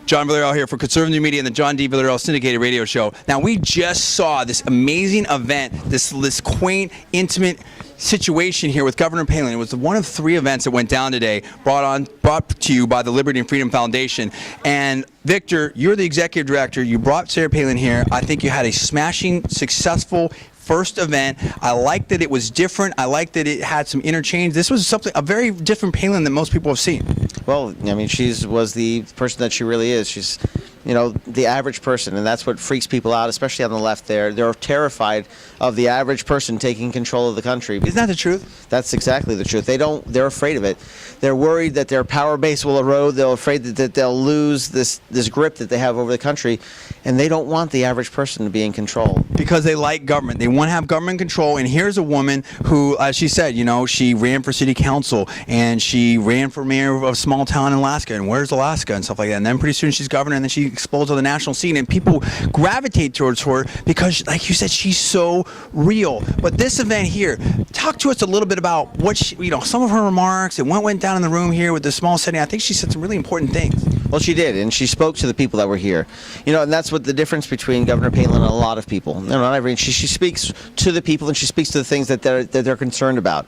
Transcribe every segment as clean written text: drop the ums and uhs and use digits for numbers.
John Villarreal here for Conservative New Media and the John D. Villarreal Syndicated Radio Show. Now, we just saw this amazing event, this quaint, intimate situation here with Governor Palin. It was one of 3 events that went down today, brought to you by the Liberty and Freedom Foundation. And Victor, you're the executive director. You brought Sarah Palin here. I think you had a smashing, successful first event. I like that it was different. I like that it had some interchange. This was a very different Palin than most people have seen. Well, I mean, was the person that she really is. She's, the average person, and that's what freaks people out, especially on the left there. They're terrified of the average person taking control of the country. Isn't that the truth? That's exactly the truth. They're afraid of it. They're worried that their power base will erode. They're afraid that they'll lose this grip that they have over the country, and they don't want the average person to be in control. Because they like government. They want to have government control, and here's a woman who, as she said, she ran for city council, and she ran for mayor of a small town in Alaska, and where's Alaska, and stuff like that. And then pretty soon she's governor, and then she explodes on the national scene, and people gravitate towards her because, like you said, she's so real. But this event here, talk to us a little bit about what some of her remarks and what went down in the room here with the small setting. I think she said some really important things. Well, she did, and she spoke to the people that were here. And that's what the difference between Governor Palin and a lot of people. Not everyone. She speaks to the people, and she speaks to the things that they're concerned about.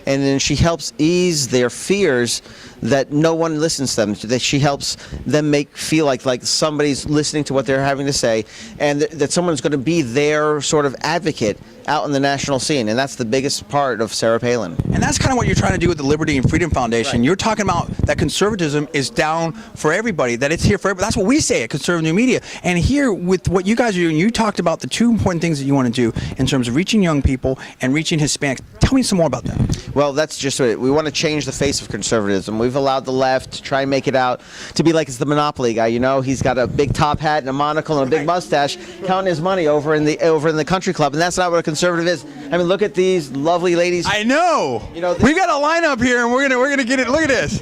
And then she helps ease their fears that no one listens to them. That she helps them feel like somebody's listening to what they're having to say, and that someone's going to be their sort of advocate out in the national scene. And that's the biggest part of Sarah Palin. And that's kind of what you're trying to do with the Liberty and Freedom Foundation. Right. You're talking about that conservatism is down for everybody, that it's here for everybody. That's what we say at Conservative New Media. And here with what you guys are doing, you talked about the 2 important things that you want to do in terms of reaching young people and reaching Hispanics. Tell me some more about that. Well, that's just it. We want to change the face of conservatism. We've allowed the left to try and make it out to be like it's the Monopoly guy. He's got a big top hat and a monocle and a big mustache, counting his money over in the country club, and that's not what a conservative is. I mean, look at these lovely ladies. I know. We got a lineup here, and we're gonna get it. Look at this.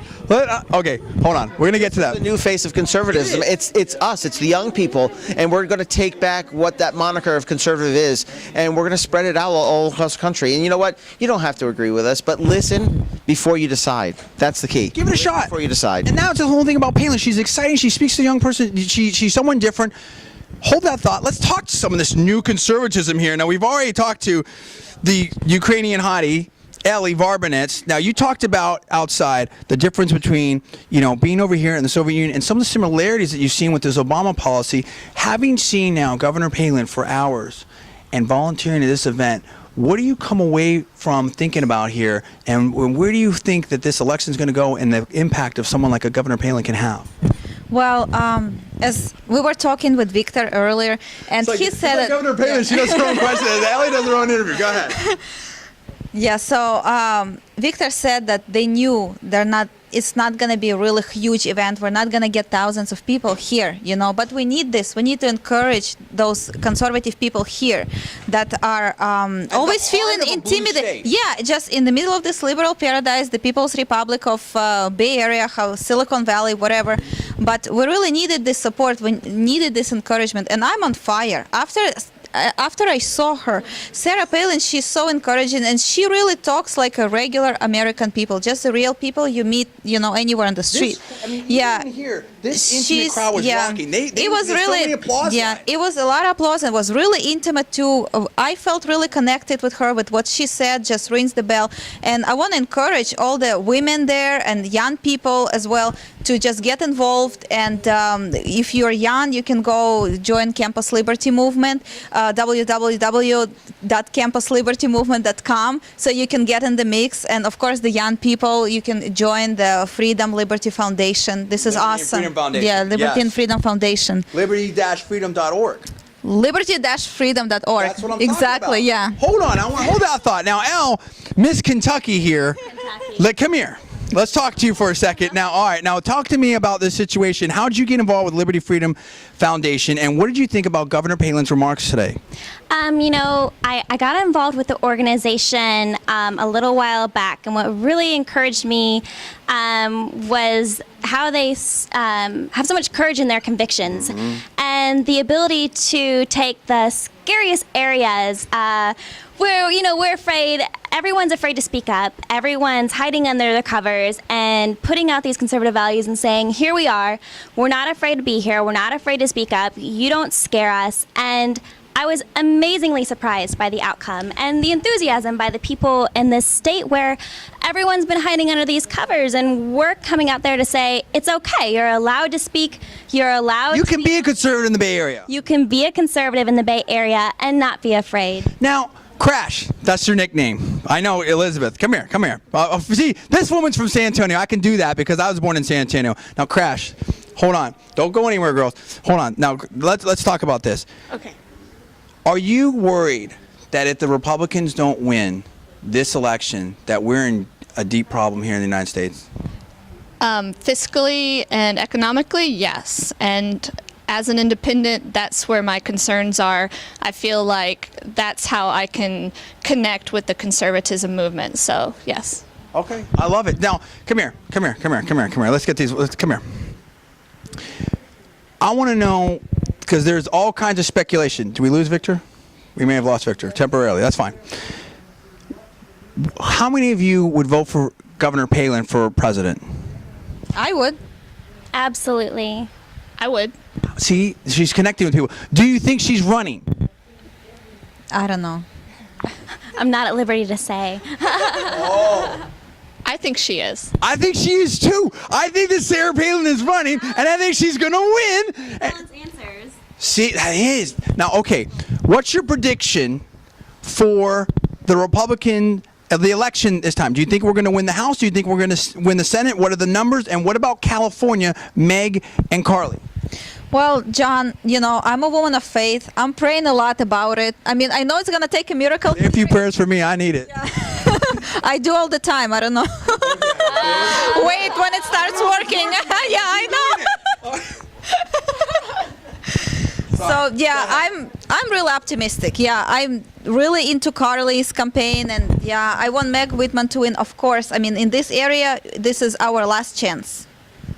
Okay, hold on. We're gonna get to that. The new face of conservatism. It's us. It's the young people, and we're going to take back what that moniker of conservative is, and we're going to spread it out all across the country. And you know what? You don't have to agree with us, but listen before you decide. That's the key. Give it a shot before you decide. And now it's the whole thing about Palin. She's exciting. She speaks to a young person. She's someone different. Hold that thought. Let's talk to some of this new conservatism here. Now, we've already talked to the Ukrainian hottie, Ellie Varbanets. Now, you talked about outside the difference between, being over here in the Soviet Union and some of the similarities that you've seen with this Obama policy. Having seen now Governor Palin for hours and volunteering at this event, what do you come away from thinking about here, and where do you think that this election is going to go and the impact of someone like a Governor Palin can have? Well, as we were talking with Victor earlier, and he said that Governor Palin, she does her own questions. Ellie does her own interview. Go ahead. Yeah, so Victor said that they knew it's not going to be a really huge event. We're not going to get thousands of people here, but we need this. We need to encourage those conservative people here that are always feeling intimidated. Yeah, just in the middle of this liberal paradise, the People's Republic of Bay Area, Silicon Valley, whatever. But we really needed this support. We needed this encouragement. And I'm on fire. After I saw her, Sarah Palin, she's so encouraging, and she really talks like a regular American people, just the real people you meet, anywhere on the street. Even here, this intimate crowd was rocking. It was really, so many applause. Yeah, it was a lot of applause, and it was really intimate too. I felt really connected with her, with what she said, just rings the bell. And I want to encourage all the women there and young people as well to just get involved. And if you're young, you can go join Campus Liberty Movement. www.campuslibertymovement.com, so you can get in the mix. And of course, the young people, you can join the Freedom Liberty Foundation. This is awesome. Yeah, Liberty and Freedom Foundation. Liberty-freedom.org. Liberty-freedom.org. That's what I'm exactly, talking about. Yeah. Hold on, I want to hold that thought. Now, Elle, Miss Kentucky here. Come here. Let's talk to you for a second. Now, all right. Now, talk to me about this situation. How did you get involved with Liberty Freedom Foundation, and what did you think about Governor Palin's remarks today? I got involved with the organization a little while back, and what really encouraged me was how they have so much courage in their convictions, and the ability to take the scariest areas where we're afraid everyone's afraid to speak up. Everyone's hiding under their covers and putting out these conservative values and saying, here we are. We're not afraid to be here. We're not afraid to speak up. You don't scare us. And I was amazingly surprised by the outcome and the enthusiasm by the people in this state where everyone's been hiding under these covers, and we're coming out there to say, it's okay. You're allowed to speak. You're allowed You can be a conservative in the Bay Area. You can be a conservative in the Bay Area and not be afraid. Now, Crash, that's your nickname. I know, Elizabeth. Come here, come here. See, this woman's from San Antonio. I can do that because I was born in San Antonio. Now, Crash, hold on. Don't go anywhere, girls. Hold on. Now, let's talk about this. Okay. Are you worried that if the Republicans don't win this election, that we're in a deep problem here in the United States? Fiscally and economically, yes. And as an independent, that's where my concerns are. I feel like that's how I can connect with the conservatism movement. So, yes. Okay. I love it. Now, come here. Let's get these. Come here. I want to know, because there's all kinds of speculation. Do we lose Victor? We may have lost Victor temporarily. That's fine. How many of you would vote for Governor Palin for president? I would. Absolutely. I would. See, she's connecting with people. Do you think she's running? I don't know. I'm not at liberty to say. I think she is. I think she is too. I think that Sarah Palin is running, and I think she's going to win. Answers. See, that is. Now, okay, what's your prediction for the Republican the election this time? Do you think we're going to win the House? Do you think we're going to win the Senate? What are the numbers? And what about California, Meg and Carly? Well, John, I'm a woman of faith. I'm praying a lot about it. I mean, I know it's going to take a miracle. A few prayers for me. I need it. I do all the time. I don't know. Wait, when it starts working. Yeah, I know. So yeah, I'm really optimistic. Yeah, I'm really into Carly's campaign, and yeah, I want Meg Whitman to win. Of course, I mean, in this area, this is our last chance.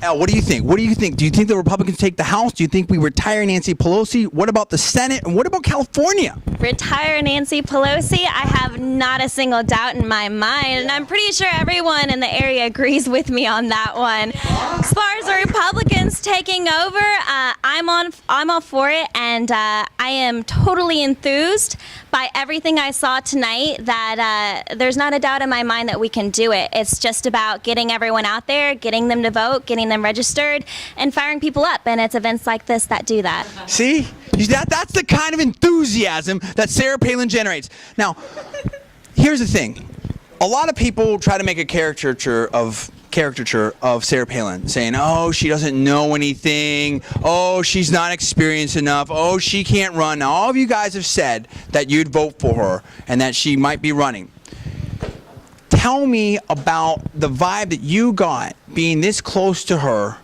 Al, what do you think? What do you think? Do you think the Republicans take the House? Do you think we retire Nancy Pelosi? What about the Senate? And what about California? Retire Nancy Pelosi? I have not a single doubt in my mind, and I'm pretty sure everyone in the area agrees with me on that one. As far as the Republicans taking over, I'm all for it, and I am totally enthused by everything I saw tonight. That there's not a doubt in my mind that we can do it. It's just about getting everyone out there, getting them to vote, getting them registered, and firing people up. And it's events like this that do that. See? That's the kind of enthusiasm that Sarah Palin generates. Now, here's the thing. A lot of people try to make a caricature of Sarah Palin, saying, oh, she doesn't know anything. Oh, she's not experienced enough. Oh, she can't run. Now, all of you guys have said that you'd vote for her and that she might be running. Tell me about the vibe that you got being this close to her.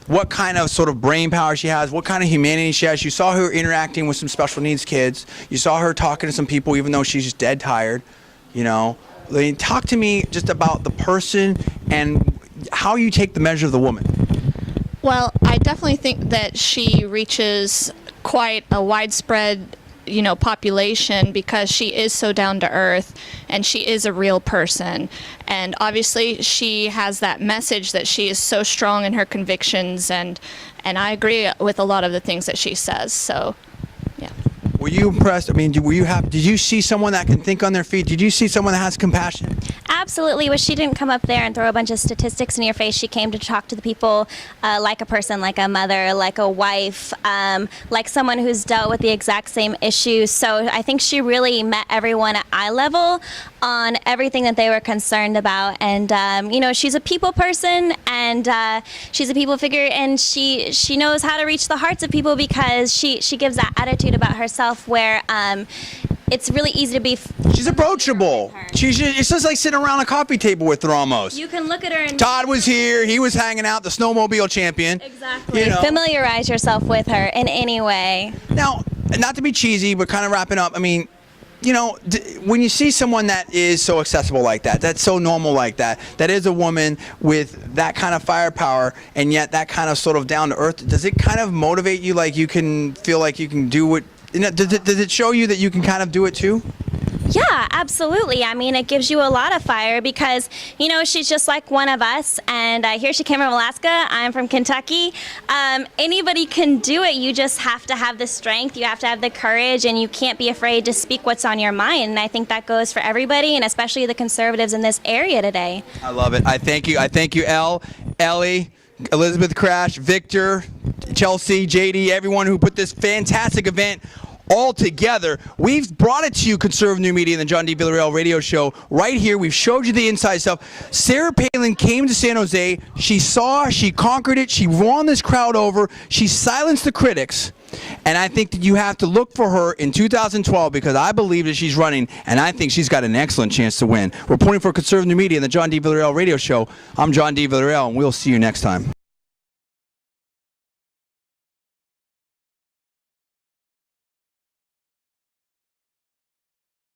What kind of sort of brain power she has, what kind of humanity she has. You saw her interacting with some special needs kids. You saw her talking to some people even though she's just dead tired, Talk to me just about the person and how you take the measure of the woman. Well, I definitely think that she reaches quite a widespread population because she is so down to earth and she is a real person. And obviously she has that message that she is so strong in her convictions, and I agree with a lot of the things that she says. So, yeah. Were you impressed? I mean, were you happy? Did you see someone that can think on their feet? Did you see someone that has compassion? Absolutely. Well, she didn't come up there and throw a bunch of statistics in your face. She came to talk to the people like a person, like a mother, like a wife, like someone who's dealt with the exact same issues. So I think she really met everyone at eye level on everything that they were concerned about. And, she's a people person, and she's a people figure, and she knows how to reach the hearts of people because she gives that attitude about herself where it's really easy to be. She's approachable. It's just like sitting around a coffee table with her almost. You can look at her and Todd was here. He was hanging out, the snowmobile champion. Exactly. Familiarize yourself with her in any way. Now, not to be cheesy, but kind of wrapping up, I mean, when you see someone that is so accessible like that, that's so normal like that, that is a woman with that kind of firepower and yet that kind of sort of down to earth, does it kind of motivate you, like you can feel like you can do what, does it show you that you can kind of do it too? Yeah, absolutely. I mean, it gives you a lot of fire because, you know, she's just like one of us. And here she came from Alaska. I'm from Kentucky. Anybody can do it. You just have to have the strength. You have to have the courage, and you can't be afraid to speak what's on your mind. And I think that goes for everybody, and especially the conservatives in this area today. I love it. I thank you. I thank you, Ellie, Elizabeth Crash, Victor, Chelsea, JD, everyone who put this fantastic event all together. We've brought it to you, Conservative New Media and the John D. Villarreal radio show right here. We've showed you the inside stuff. Sarah Palin came to San Jose. She saw, she conquered it. She won this crowd over. She silenced the critics. And I think that you have to look for her in 2012 because I believe that she's running, and I think she's got an excellent chance to win. Reporting for Conservative New Media and the John D. Villarreal radio show, I'm John D. Villarreal, and we'll see you next time.